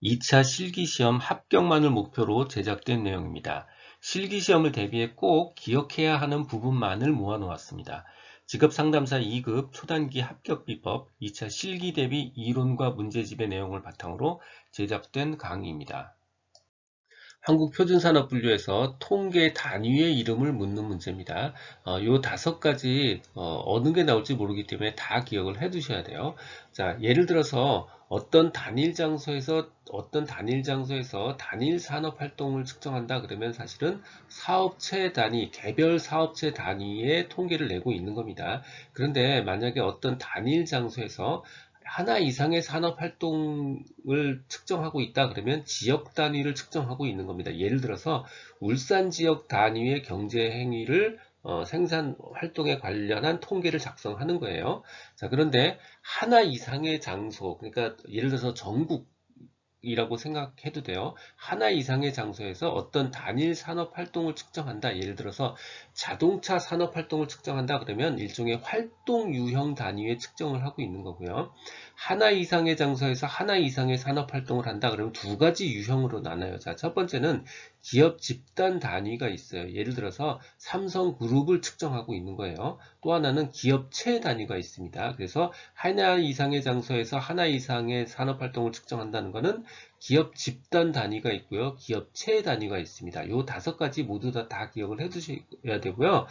2차 실기시험 합격만을 목표로 제작된 내용입니다. 실기시험을 대비해 꼭 기억해야 하는 부분만을 모아놓았습니다. 직업상담사 2급 초단기 합격 비법 2차 실기 대비 이론과 문제집의 내용을 바탕으로 제작된 강의입니다. 한국표준산업분류에서 통계 단위의 이름을 묻는 문제입니다. 요 5가지 어느 게 나올지 모르기 때문에 다 기억을 해 두셔야 돼요. 자, 예를 들어서 어떤 단일 장소에서 단일 산업 활동을 측정한다 그러면 사실은 사업체 단위, 개별 사업체 단위의 통계를 내고 있는 겁니다. 그런데 만약에 어떤 단일 장소에서 하나 이상의 산업 활동을 측정하고 있다 그러면 지역 단위를 측정하고 있는 겁니다. 예를 들어서 울산 지역 단위의 경제 행위를 생산 활동에 관련한 통계를 작성하는 거예요. 자, 그런데 하나 이상의 장소, 그러니까 예를 들어서 전국 이라고 생각해도 돼요. 하나 이상의 장소에서 어떤 단일 산업 활동을 측정한다. 예를 들어서 자동차 산업 활동을 측정한다 그러면 일종의 활동 유형 단위의 측정을 하고 있는 거고요. 하나 이상의 장소에서 하나 이상의 산업 활동을 한다 그러면 2가지 유형으로 나눠요. 자, 첫 번째는 기업 집단 단위가 있어요. 예를 들어서 삼성그룹을 측정하고 있는 거예요. 또 하나는 기업체 단위가 있습니다. 그래서 하나 이상의 장소에서 하나 이상의 산업 활동을 측정한다는 것은 기업 집단 단위가 있고요. 기업체 단위가 있습니다. 요 5가지 모두 다 기억을 해 두셔야 되고요.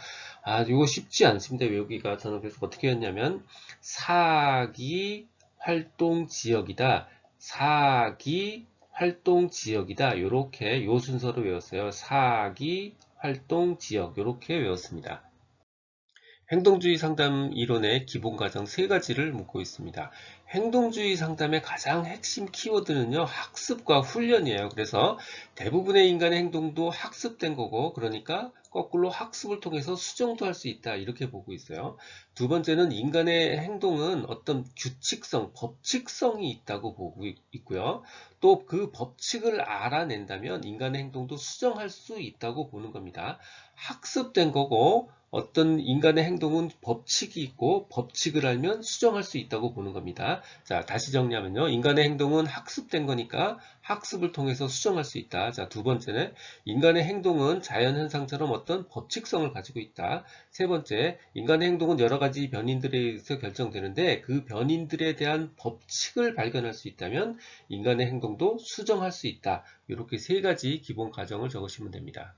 요거 쉽지 않습니다. 외우기가. 저는 그래서 어떻게 했냐면 사기 활동 지역이다. 사기 활동 지역이다. 요렇게 요 순서로 외웠어요. 사기 활동 지역 요렇게 외웠습니다. 행동주의 상담 이론의 기본 과정 3가지를 묻고 있습니다. 행동주의 상담의 가장 핵심 키워드는요, 학습과 훈련이에요. 그래서 대부분의 인간의 행동도 학습된 거고, 그러니까 거꾸로 학습을 통해서 수정도 할 수 있다. 이렇게 보고 있어요. 두 번째는 인간의 행동은 어떤 규칙성, 법칙성이 있다고 보고 있고요. 또 그 법칙을 알아낸다면 인간의 행동도 수정할 수 있다고 보는 겁니다. 학습된 거고, 어떤 인간의 행동은 법칙이 있고 법칙을 알면 수정할 수 있다고 보는 겁니다. 자, 다시 정리하면요. 인간의 행동은 학습된 거니까 학습을 통해서 수정할 수 있다. 자, 두 번째는 인간의 행동은 자연현상처럼 어떤 법칙성을 가지고 있다. 세 번째, 인간의 행동은 여러 가지 변인들에 의해서 결정되는데 그 변인들에 대한 법칙을 발견할 수 있다면 인간의 행동도 수정할 수 있다. 이렇게 3가지 기본 가정을 적으시면 됩니다.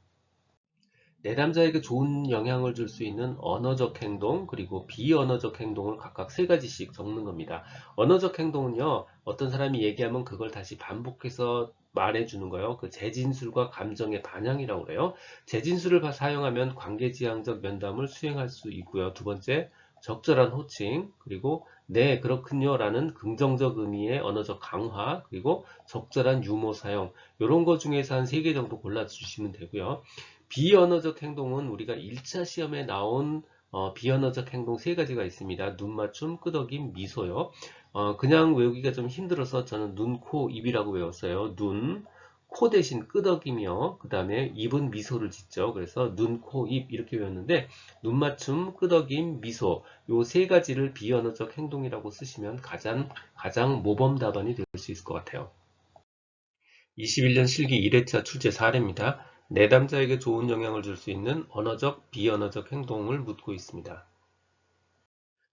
내담자에게 좋은 영향을 줄 수 있는 언어적 행동 그리고 비언어적 행동을 각각 3가지씩 적는 겁니다. 언어적 행동은요, 어떤 사람이 얘기하면 그걸 다시 반복해서 말해주는 거예요. 그 재진술과 감정의 반영이라고 그래요. 재진술을 사용하면 관계지향적 면담을 수행할 수 있고요. 두 번째, 적절한 호칭, 그리고 네, 그렇군요 라는 긍정적 의미의 언어적 강화, 그리고 적절한 유머 사용, 이런 것 중에서 한 3개 정도 골라주시면 되고요. 비언어적 행동은 우리가 1차 시험에 나온 비언어적 행동 3가지가 있습니다. 눈 맞춤, 끄덕임, 미소요. 그냥 외우기가 좀 힘들어서 저는 눈, 코, 입이라고 외웠어요. 눈, 코 대신 끄덕이며 그 다음에 입은 미소를 짓죠. 그래서 눈, 코, 입 이렇게 외웠는데 눈 맞춤, 끄덕임, 미소 요 3가지를 비언어적 행동이라고 쓰시면 가장 모범 답안이 될 수 있을 것 같아요. 21년 실기 1회차 출제 사례입니다. 내담자에게 좋은 영향을 줄 수 있는 언어적, 비언어적 행동을 묻고 있습니다.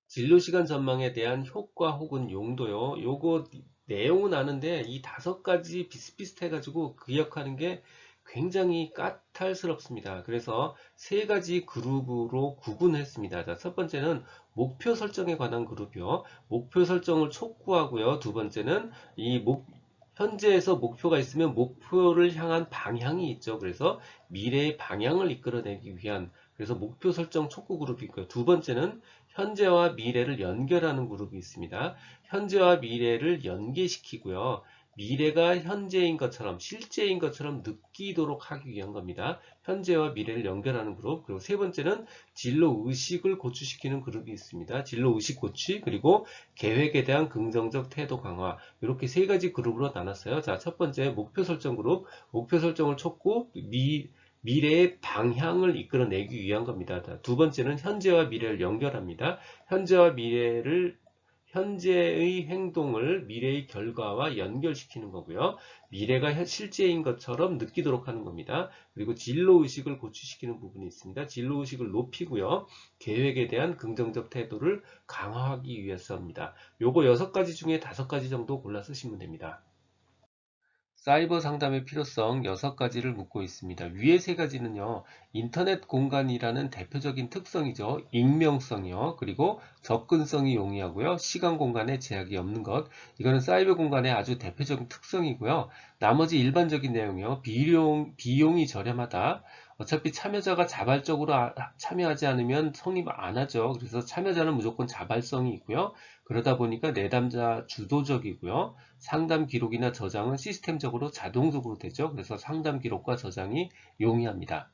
진로시간 전망에 대한 효과 혹은 용도요. 요거 내용은 아는데 이 5가지 비슷비슷해가지고 기억하는 게 굉장히 까탈스럽습니다. 그래서 3가지 그룹으로 구분했습니다. 자, 첫 번째는 목표 설정에 관한 그룹이요. 목표 설정을 촉구하고요. 두 번째는 현재에서 목표가 있으면 목표를 향한 방향이 있죠. 그래서 미래의 방향을 이끌어내기 위한 그래서 목표 설정 촉구 그룹이 있고요. 두 번째는 현재와 미래를 연결하는 그룹이 있습니다. 현재와 미래를 연계시키고요. 미래가 현재인 것처럼 실제인 것처럼 느끼도록 하기 위한 겁니다. 현재와 미래를 연결하는 그룹. 그리고 세 번째는 진로 의식을 고취시키는 그룹이 있습니다. 진로 의식 고취 그리고 계획에 대한 긍정적 태도 강화. 이렇게 3가지 그룹으로 나눴어요. 자, 첫 번째 목표 설정 그룹. 목표 설정을 촉구 미래의 방향을 이끌어내기 위한 겁니다. 두 번째는 현재와 미래를 연결합니다. 현재의 행동을 미래의 결과와 연결시키는 거고요. 미래가 실제인 것처럼 느끼도록 하는 겁니다. 그리고 진로의식을 고취시키는 부분이 있습니다. 진로의식을 높이고요. 계획에 대한 긍정적 태도를 강화하기 위해서입니다. 요거 6가지 중에 5가지 정도 골라 쓰시면 됩니다. 사이버 상담의 필요성 6가지를 묻고 있습니다. 위에 3가지는요, 인터넷 공간이라는 대표적인 특성이죠. 익명성이요. 그리고 접근성이 용이하고요. 시간 공간에 제약이 없는 것. 이거는 사이버 공간의 아주 대표적인 특성이고요. 나머지 일반적인 내용이요. 비용이 저렴하다. 어차피 참여자가 자발적으로 참여하지 않으면 성립 안 하죠. 그래서 참여자는 무조건 자발성이 있고요. 그러다 보니까 내담자 주도적이고요. 상담 기록이나 저장은 시스템적으로 자동적으로 되죠. 그래서 상담 기록과 저장이 용이합니다.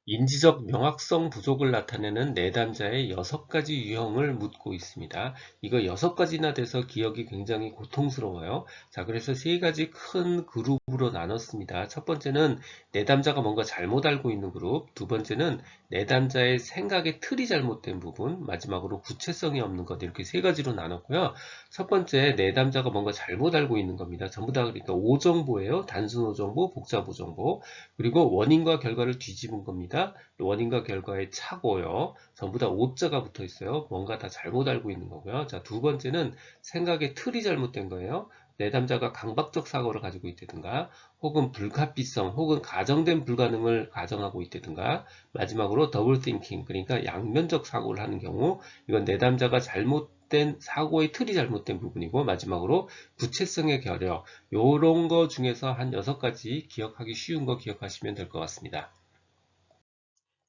인지적 명확성 부족을 나타내는 내담자의 6가지 유형을 묻고 있습니다. 이거 6가지나 돼서 기억이 굉장히 고통스러워요. 자, 그래서 3가지 큰 그룹으로 나눴습니다. 첫 번째는 내담자가 뭔가 잘못 알고 있는 그룹, 두 번째는 내담자의 생각의 틀이 잘못된 부분, 마지막으로 구체성이 없는 것, 이렇게 3가지로 나눴고요. 첫 번째, 내담자가 뭔가 잘못 알고 있는 겁니다. 전부 다 그러니까 오정보예요. 단순 오정보, 복잡 오정보. 그리고 원인과 결과를 뒤집은 겁니다. 원인과 결과의 차고요. 전부 다 오자가 붙어 있어요. 뭔가 다 잘못 알고 있는 거고요. 자, 두 번째는 생각의 틀이 잘못된 거예요. 내담자가 강박적 사고를 가지고 있다든가, 혹은 불가피성, 혹은 가정된 불가능을 가정하고 있다든가, 마지막으로 더블 띵킹, 그러니까 양면적 사고를 하는 경우, 이건 내담자가 잘못된 사고의 틀이 잘못된 부분이고, 마지막으로 구체성의 결여, 요런 거 중에서 한 6가지 기억하기 쉬운 거 기억하시면 될 것 같습니다.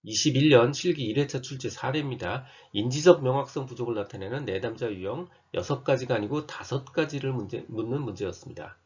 21년 실기 1회차 출제 사례입니다. 인지적 명확성 부족을 나타내는 내담자 유형 6가지가 아니고 5가지를 묻는 문제였습니다.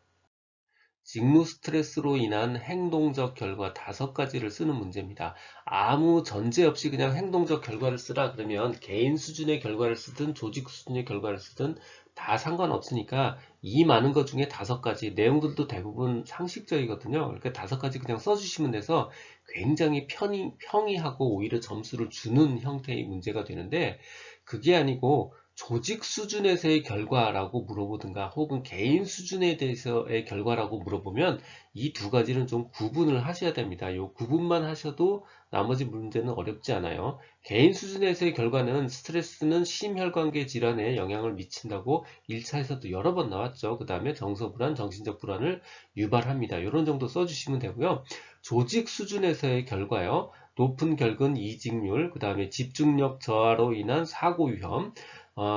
직무 스트레스로 인한 행동적 결과 5가지를 쓰는 문제입니다. 아무 전제 없이 그냥 행동적 결과를 쓰라 그러면 개인 수준의 결과를 쓰든 조직 수준의 결과를 쓰든 다 상관없으니까 이 많은 것 중에 5가지, 내용들도 대부분 상식적이거든요. 그러니까 5가지 그냥 써주시면 돼서 굉장히 평이하고 오히려 점수를 주는 형태의 문제가 되는데, 그게 아니고 조직 수준에서의 결과라고 물어보든가 혹은 개인 수준에 대해서의 결과라고 물어보면 이 2가지는 좀 구분을 하셔야 됩니다. 이 구분만 하셔도 나머지 문제는 어렵지 않아요. 개인 수준에서의 결과는 스트레스는 심혈관계 질환에 영향을 미친다고 1차에서도 여러 번 나왔죠. 그 다음에 정서불안, 정신적 불안을 유발합니다. 이런 정도 써주시면 되고요. 조직 수준에서의 결과요. 높은 결근 이직률, 그 다음에 집중력 저하로 인한 사고 위험,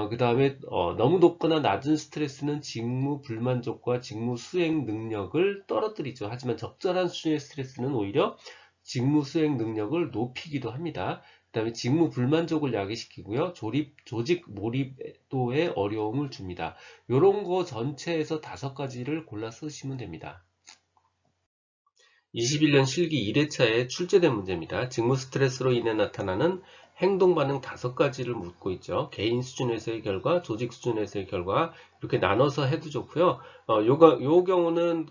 그 다음에 너무 높거나 낮은 스트레스는 직무 불만족과 직무 수행 능력을 떨어뜨리죠. 하지만 적절한 수준의 스트레스는 오히려 직무 수행 능력을 높이기도 합니다. 그 다음에 직무 불만족을 야기시키고요. 조직 몰입도에 어려움을 줍니다. 이런 거 전체에서 5가지를 골라 쓰시면 됩니다. 21년 실기 1회차에 출제된 문제입니다. 직무 스트레스로 인해 나타나는 행동 반응 5가지를 묻고 있죠. 개인 수준에서의 결과, 조직 수준에서의 결과 이렇게 나눠서 해도 좋고요. 요 경우는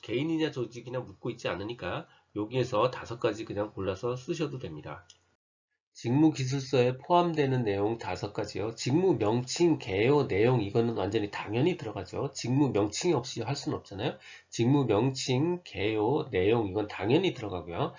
개인이냐 조직이냐 묻고 있지 않으니까 여기에서 5가지 그냥 골라서 쓰셔도 됩니다. 직무기술서에 포함되는 내용 5가지요. 직무 명칭, 개요, 내용 이거는 완전히 당연히 들어가죠. 직무 명칭이 없이 할 수는 없잖아요. 직무 명칭, 개요, 내용 이건 당연히 들어가고요.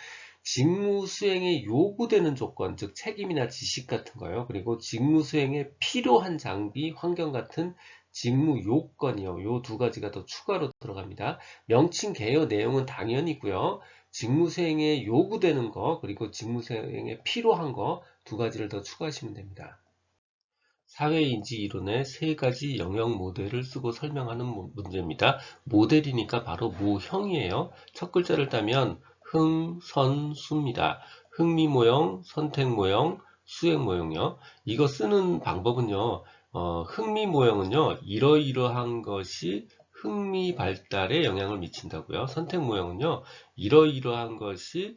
직무 수행에 요구되는 조건, 즉 책임이나 지식 같은 거요. 그리고 직무 수행에 필요한 장비, 환경 같은 직무 요건이요. 요 2가지가 더 추가로 들어갑니다. 명칭, 개요, 내용은 당연히고요. 직무 수행에 요구되는 거, 그리고 직무 수행에 필요한 거 2가지를 더 추가하시면 됩니다. 사회인지 이론의 3가지 영역 모델을 쓰고 설명하는 문제입니다. 모델이니까 바로 모형이에요. 첫 글자를 따면 흥, 선, 수입니다. 흥미 모형, 선택 모형, 수행 모형이요. 이거 쓰는 방법은요. 흥미 모형은요. 이러이러한 것이 흥미 발달에 영향을 미친다고요. 선택 모형은요. 이러이러한 것이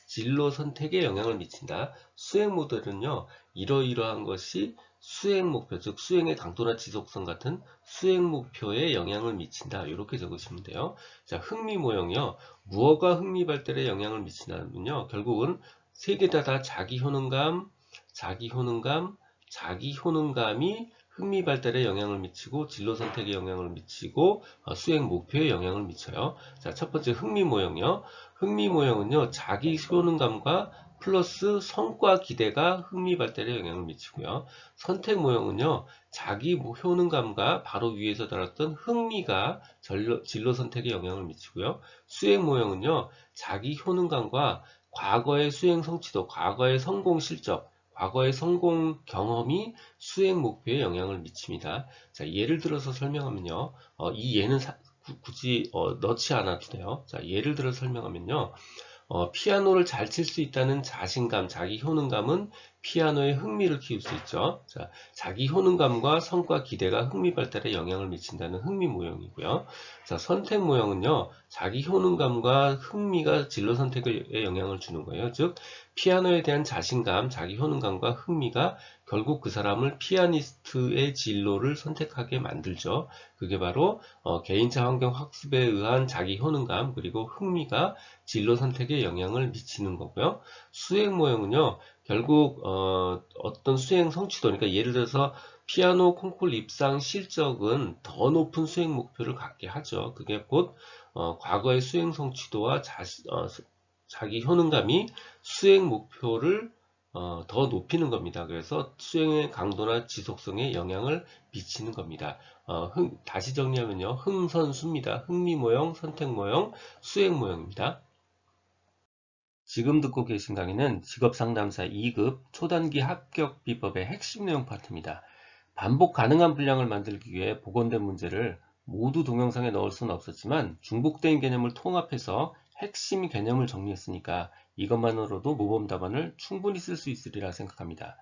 진로 선택에 영향을 미친다. 수행 모델은요. 이러이러한 것이 수행 목표, 즉 수행의 강도나 지속성 같은 수행 목표에 영향을 미친다. 이렇게 적으시면 돼요. 자, 흥미 모형이요. 무엇가 흥미 발달에 영향을 미치냐면요. 결국은 3개 다 자기 효능감, 자기 효능감이 흥미 발달에 영향을 미치고 진로 선택에 영향을 미치고 수행 목표에 영향을 미쳐요. 자, 첫 번째 흥미 모형이요. 흥미 모형은요, 자기 효능감과 플러스 성과 기대가 흥미 발달에 영향을 미치고요. 선택 모형은요, 자기 효능감과 바로 위에서 다뤘던 흥미가 진로 선택에 영향을 미치고요. 수행 모형은요, 자기 효능감과 과거의 수행 성취도, 과거의 성공 실적, 과거의 성공 경험이 수행 목표에 영향을 미칩니다. 자, 예를 들어서 설명하면요. 이 예는 굳이 넣지 않아도 돼요. 자, 예를 들어 설명하면요. 피아노를 잘 칠 수 있다는 자신감, 자기 효능감은 피아노의 흥미를 키울 수 있죠. 자, 자기 효능감과 성과 기대가 흥미 발달에 영향을 미친다는 흥미 모형이고요. 자, 선택 모형은요, 자기 효능감과 흥미가 진로 선택에 영향을 주는 거예요. 즉, 피아노에 대한 자신감, 자기 효능감과 흥미가 결국 그 사람을 피아니스트의 진로를 선택하게 만들죠. 그게 바로 개인차 환경 학습에 의한 자기 효능감 그리고 흥미가 진로 선택에 영향을 미치는 거고요. 수행 모형은요, 결국 어떤 수행 성취도, 그러니까 예를 들어서 피아노 콩쿨 입상 실적은 더 높은 수행 목표를 갖게 하죠. 그게 곧 과거의 수행 성취도와 자기 효능감이 수행 목표를 더 높이는 겁니다. 그래서 수행의 강도나 지속성에 영향을 미치는 겁니다. 다시 정리하면요. 흥선수입니다. 흥미 모형, 선택 모형, 수행 모형입니다. 지금 듣고 계신 강의는 직업상담사 2급 초단기 합격 비법의 핵심 내용 파트입니다. 반복 가능한 분량을 만들기 위해 복원된 문제를 모두 동영상에 넣을 수는 없었지만 중복된 개념을 통합해서 핵심 개념을 정리했으니까 이것만으로도 모범 답안을 충분히 쓸 수 있으리라 생각합니다.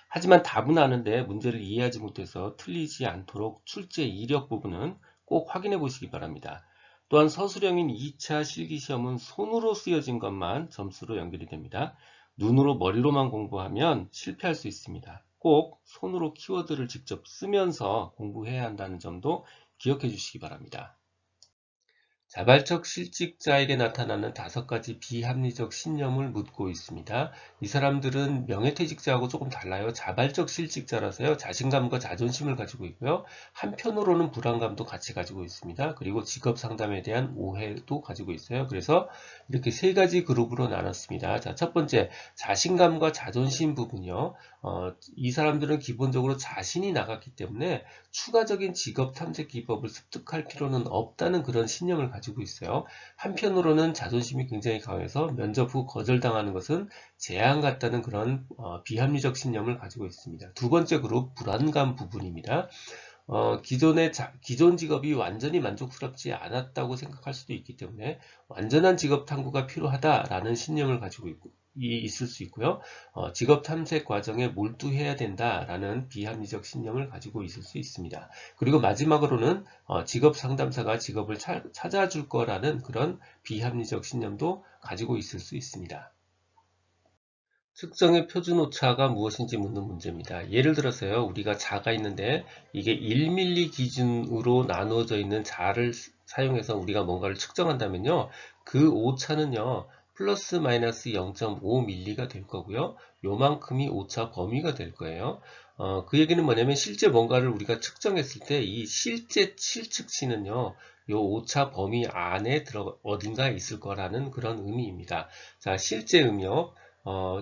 하지만 답은 아는데 문제를 이해하지 못해서 틀리지 않도록 출제 이력 부분은 꼭 확인해 보시기 바랍니다. 또한 서술형인 2차 실기시험은 손으로 쓰여진 것만 점수로 연결이 됩니다. 눈으로 머리로만 공부하면 실패할 수 있습니다. 꼭 손으로 키워드를 직접 쓰면서 공부해야 한다는 점도 기억해 주시기 바랍니다. 자발적 실직자에게 나타나는 5가지 비합리적 신념을 묻고 있습니다. 이 사람들은 명예퇴직자하고 조금 달라요. 자발적 실직자라서요. 자신감과 자존심을 가지고 있고요. 한편으로는 불안감도 같이 가지고 있습니다. 그리고 직업 상담에 대한 오해도 가지고 있어요. 그래서 이렇게 3가지 그룹으로 나눴습니다. 자, 첫 번째, 자신감과 자존심 부분이요. 이 사람들은 기본적으로 자신이 나갔기 때문에 추가적인 직업 탐색 기법을 습득할 필요는 없다는 그런 신념을 가지고 있어요. 한편으로는 자존심이 굉장히 강해서 면접 후 거절당하는 것은 재앙 같다는 그런 비합리적 신념을 가지고 있습니다. 두 번째 그룹, 불안감 부분입니다. 기존 직업이 완전히 만족스럽지 않았다고 생각할 수도 있기 때문에 완전한 직업 탐구가 필요하다라는 신념을 가지고 있을 수 있고요. 직업 탐색 과정에 몰두해야 된다라는 비합리적 신념을 가지고 있을 수 있습니다. 그리고 마지막으로는 직업 상담사가 직업을 찾아줄 거라는 그런 비합리적 신념도 가지고 있을 수 있습니다. 측정의 표준 오차가 무엇인지 묻는 문제입니다. 예를 들어서요, 우리가 자가 있는데 이게 1mm 기준으로 나누어져 있는 자를 사용해서 우리가 뭔가를 측정한다면요, 그 오차는요, 플러스 마이너스 0.5mm가 될 거고요, 요만큼이 오차 범위가 될 거예요. 그 얘기는 뭐냐면 실제 뭔가를 우리가 측정했을 때 이 실제 실측치는요, 요 오차 범위 안에 어딘가 있을 거라는 그런 의미입니다. 자, 실제 의미요.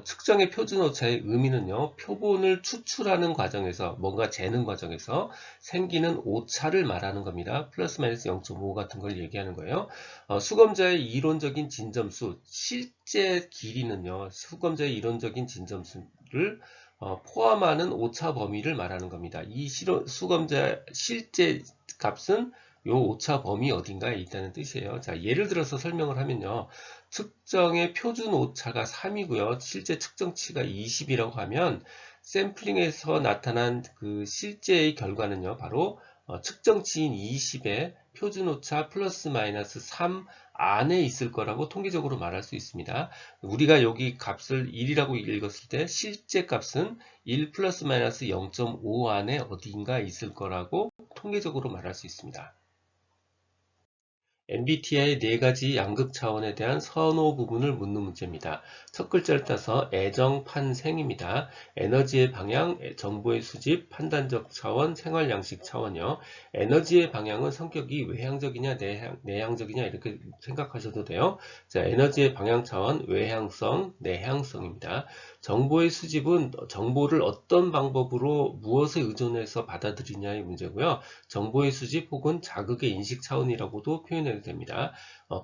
측정의 표준 오차의 의미는요, 표본을 추출하는 과정에서, 뭔가 재는 과정에서 생기는 오차를 말하는 겁니다. 플러스 마이너스 0.5 같은 걸 얘기하는 거예요. 수검자의 이론적인 진점수, 실제 길이는요, 수검자의 이론적인 진점수를 포함하는 오차 범위를 말하는 겁니다. 이 수검자 실제 값은 요 오차 범위 어딘가에 있다는 뜻이에요. 자, 예를 들어서 설명을 하면요. 측정의 표준 오차가 3이고요. 실제 측정치가 20이라고 하면 샘플링에서 나타난 그 실제의 결과는요. 바로 측정치인 20의 표준 오차 플러스 마이너스 3 안에 있을 거라고 통계적으로 말할 수 있습니다. 우리가 여기 값을 1이라고 읽었을 때 실제 값은 1 플러스 마이너스 0.5 안에 어딘가 있을 거라고 통계적으로 말할 수 있습니다. MBTI 네 가지 양극 차원에 대한 선호 부분을 묻는 문제입니다. 첫 글자를 따서 애정, 판생입니다. 에너지의 방향, 정보의 수집, 판단적 차원, 생활 양식 차원이요. 에너지의 방향은 성격이 외향적이냐 내향적이냐 이렇게 생각하셔도 돼요. 자, 에너지의 방향 차원, 외향성, 내향성입니다. 정보의 수집은 정보를 어떤 방법으로 무엇에 의존해서 받아들이냐의 문제고요. 정보의 수집 혹은 자극의 인식 차원이라고도 표현해도 됩니다.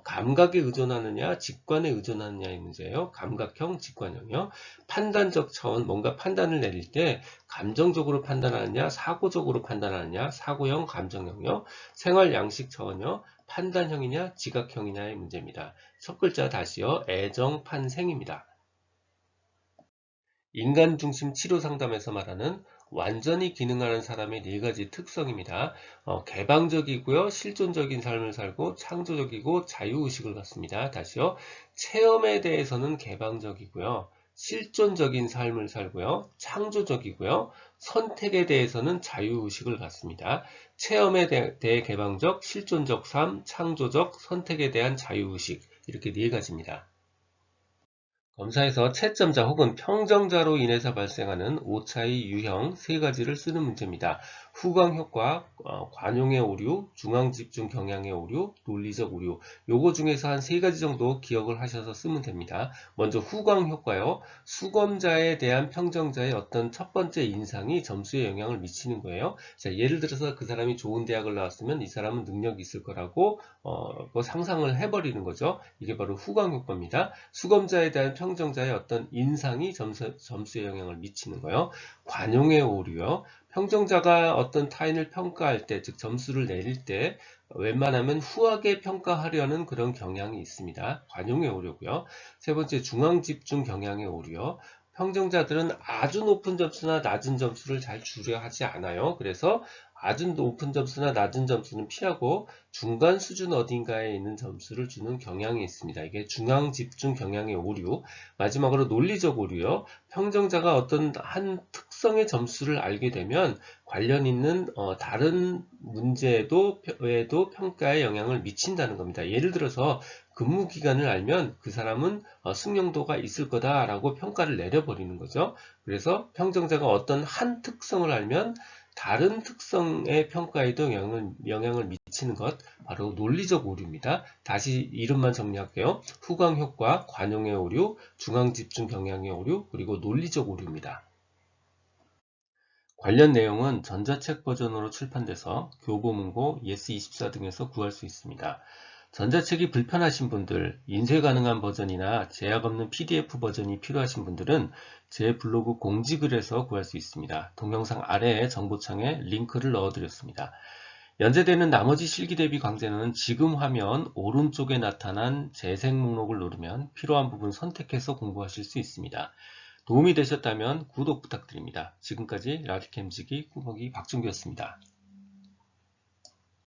감각에 의존하느냐, 직관에 의존하느냐의 문제예요. 감각형, 직관형이요. 판단적 차원, 뭔가 판단을 내릴 때 감정적으로 판단하느냐, 사고적으로 판단하느냐, 사고형, 감정형이요. 생활 양식 차원이요. 판단형이냐, 지각형이냐의 문제입니다. 첫 글자 다시요. 애정, 판생입니다. 인간 중심 치료 상담에서 말하는 완전히 기능하는 사람의 네 가지 특성입니다. 개방적이고요, 실존적인 삶을 살고 창조적이고 자유의식을 갖습니다. 다시요. 체험에 대해서는 개방적이고요, 실존적인 삶을 살고요, 창조적이고요, 선택에 대해서는 자유의식을 갖습니다. 체험에 대해 개방적, 실존적 삶, 창조적, 선택에 대한 자유의식 이렇게 네 가지입니다. 검사에서 채점자 혹은 평정자로 인해서 발생하는 오차의 유형 세 가지를 쓰는 문제입니다. 후광 효과, 관용의 오류, 중앙 집중 경향의 오류, 논리적 오류. 요거 중에서 한 세 가지 정도 기억을 하셔서 쓰면 됩니다. 먼저 후광 효과요. 수검자에 대한 평정자의 어떤 첫 번째 인상이 점수에 영향을 미치는 거예요. 자, 예를 들어서 그 사람이 좋은 대학을 나왔으면 이 사람은 능력이 있을 거라고 그 상상을 해버리는 거죠. 이게 바로 후광 효과입니다. 수검자에 대한 평정자의 어떤 인상이 점수에 영향을 미치는 거예요. 관용의 오류요. 평정자가 어떤 타인을 평가할 때, 즉 점수를 내릴 때 웬만하면 후하게 평가하려는 그런 경향이 있습니다. 관용의 오류고요. 세 번째, 중앙집중 경향의 오류요. 평정자들은 아주 높은 점수나 낮은 점수를 잘 주려 하지 않아요. 그래서 아주 높은 점수나 낮은 점수는 피하고 중간 수준 어딘가에 있는 점수를 주는 경향이 있습니다. 이게 중앙 집중 경향의 오류. 마지막으로 논리적 오류요. 평정자가 어떤 한 특성의 점수를 알게 되면 관련 있는 다른 문제에도 평가에 영향을 미친다는 겁니다. 예를 들어서 근무 기간을 알면 그 사람은 승용도가 있을 거다라고 평가를 내려버리는 거죠. 그래서 평정자가 어떤 한 특성을 알면 다른 특성의 평가에도 영향을 미치는 것, 바로 논리적 오류입니다. 다시 이름만 정리할게요. 후광 효과, 관용의 오류, 중앙 집중 경향의 오류, 그리고 논리적 오류입니다. 관련 내용은 전자책 버전으로 출판돼서 교보문고, 예스24 등에서 구할 수 있습니다. 전자책이 불편하신 분들, 인쇄 가능한 버전이나 제약 없는 PDF 버전이 필요하신 분들은 제 블로그 공지글에서 구할 수 있습니다. 동영상 아래에 정보창에 링크를 넣어드렸습니다. 연재되는 나머지 실기 대비 강좌는 지금 화면 오른쪽에 나타난 재생 목록을 누르면 필요한 부분 선택해서 공부하실 수 있습니다. 도움이 되셨다면 구독 부탁드립니다. 지금까지 라디캠지기 꾸벅이 박준규였습니다.